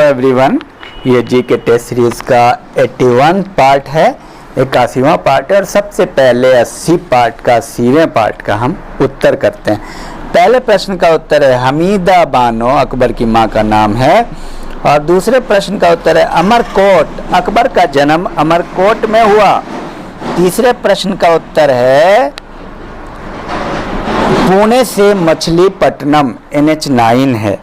Everyone, ये जी के test series का 81 पार्ट है, 81वां पार्ट है और सबसे पहले 80 पार्ट का 80वें पार्ट का हम उत्तर करते हैं। पहले प्रश्न का उत्तर है हमीदा बानो अकबर की माँ का नाम है और दूसरे प्रश्न का उत्तर है अमरकोट, अकबर का जन्म अमरकोट में हुआ। तीसरे प्रश्न का उत्तर है पुणे से मछलीपट्टनम NH9 है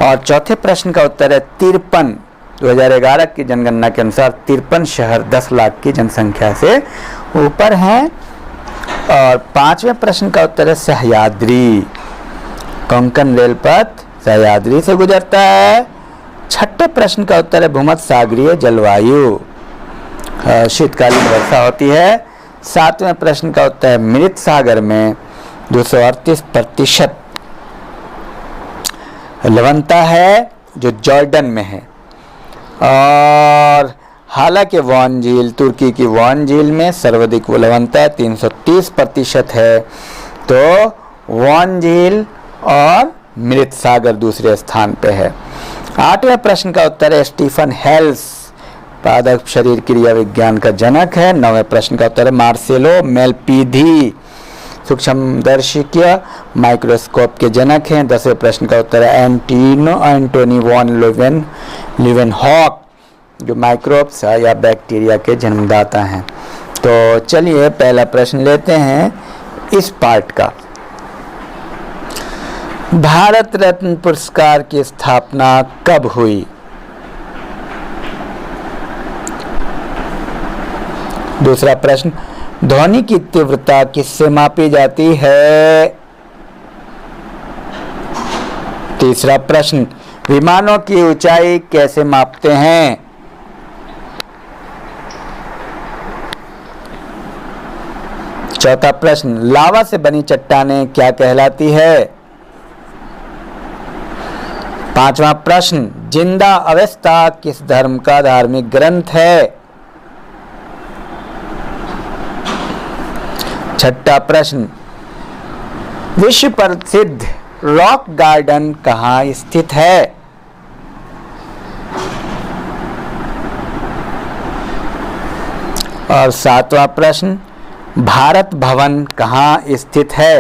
और चौथे प्रश्न का उत्तर है 53, 2011 की जनगणना के अनुसार 53 शहर 10 लाख की जनसंख्या से ऊपर हैं। और पांचवें प्रश्न का उत्तर है सह्याद्री, कोंकण रेल पथ सह्याद्री से गुजरता है। छठे प्रश्न का उत्तर है भूमध्यसागरीय जलवायु, शीतकालीन वर्षा होती है। सातवें प्रश्न का उत्तर है मृत सागर में 238% लवणता है जो जॉर्डन में है। और हालांकि वॉन झील, तुर्की की वॉन झील में सर्वाधिक लवणता 330% है, तो वॉन झील और मृत सागर दूसरे स्थान पे है। आठवें प्रश्न का उत्तर है स्टीफन हेल्स, पादप शरीर क्रिया विज्ञान का जनक है। नौवें प्रश्न का उत्तर है मार्सेलो मेलपीधी, सूक्ष्मदर्शिकीय माइक्रोस्कोप के जनक हैं। 10वें प्रश्न का उत्तर है एंटोनी वॉन लीवेनहॉक, जो माइक्रोब्स या बैक्टीरिया के जन्मदाता हैं। तो चलिए पहला प्रश्न लेते हैं इस पार्ट का। भारत रत्न पुरस्कार की स्थापना कब हुई? दूसरा प्रश्न ध्वनि की तीव्रता किससे मापी जाती है? तीसरा प्रश्न विमानों की ऊंचाई कैसे मापते हैं? चौथा प्रश्न लावा से बनी चट्टानें क्या कहलाती है? पांचवा प्रश्न जिंदा अवस्था किस धर्म का धार्मिक ग्रंथ है? छठा प्रश्न विश्व प्रसिद्ध रॉक गार्डन कहाँ स्थित है? और सातवां प्रश्न भारत भवन कहाँ स्थित है?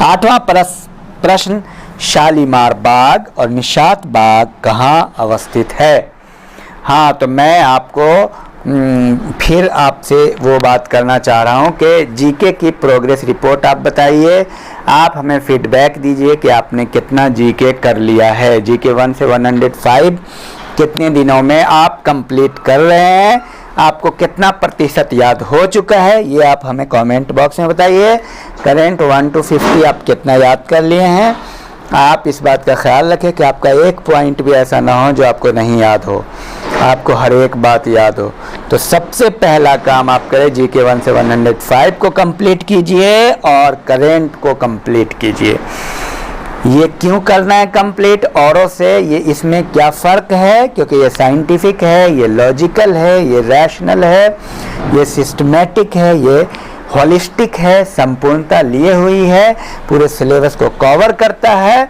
आठवां प्रश्न शालीमार बाग और निशात बाग कहाँ अवस्थित है? हाँ, तो मैं आपको फिर आपसे वो बात करना चाह रहा हूँ कि जीके की प्रोग्रेस रिपोर्ट आप बताइए, आप हमें फीडबैक दीजिए कि आपने कितना जीके कर लिया है। जीके 1 से 105 कितने दिनों में आप कंप्लीट कर रहे हैं, आपको कितना प्रतिशत याद हो चुका है, ये आप हमें कमेंट बॉक्स में बताइए। करेंट 1 to 50 आप कितना याद कर लिए हैं। आप इस बात का ख्याल रखें कि आपका एक पॉइंट भी ऐसा ना हो जो आपको नहीं याद हो, आपको हर एक बात याद हो। तो सबसे पहला काम आप करें जीके 1 से 105 को कंप्लीट कीजिए और करेंट को कंप्लीट कीजिए। ये क्यों करना है कंप्लीट औरों से, ये इसमें क्या फ़र्क है? क्योंकि ये साइंटिफिक है, ये लॉजिकल है, ये रैशनल है, ये सिस्टमेटिक है, ये होलिस्टिक है, संपूर्णता लिए हुई है, पूरे सिलेबस को कवर करता है।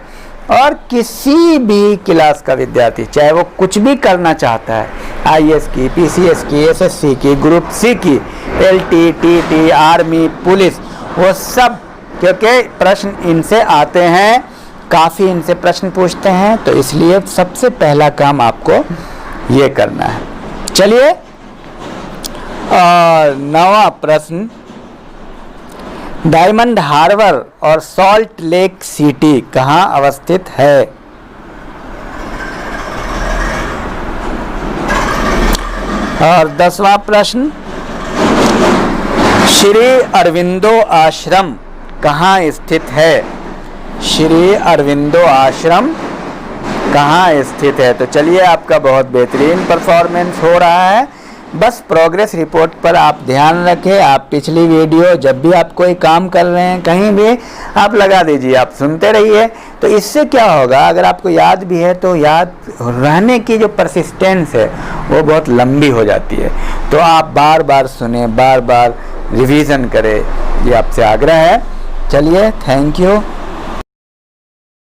और किसी भी क्लास का विद्यार्थी चाहे वो कुछ भी करना चाहता है, IAS की, PCS की, SSC की, ग्रुप C की, LT, TT, आर्मी, पुलिस, वो सब, क्योंकि प्रश्न इनसे आते हैं, काफ़ी इनसे प्रश्न पूछते हैं, तो इसलिए सबसे पहला काम आपको ये करना है। चलिए, और 9वां प्रश्न डायमंड हार्बर और सॉल्ट लेक सिटी कहाँ अवस्थित है? और 10वां प्रश्न श्री अरविंदो आश्रम कहाँ स्थित है? श्री अरविंदो आश्रम कहाँ स्थित है? तो चलिए, आपका बहुत बेहतरीन परफॉर्मेंस हो रहा है। बस प्रोग्रेस रिपोर्ट पर आप ध्यान रखें। आप पिछली वीडियो जब भी आप कोई काम कर रहे हैं कहीं भी आप लगा दीजिए, आप सुनते रहिए। तो इससे क्या होगा, अगर आपको याद भी है तो याद रहने की जो परसिस्टेंस है वो बहुत लंबी हो जाती है। तो आप बार बार सुने, बार बार रिवीजन करें, ये आपसे आग्रह है। चलिए, थैंक यू।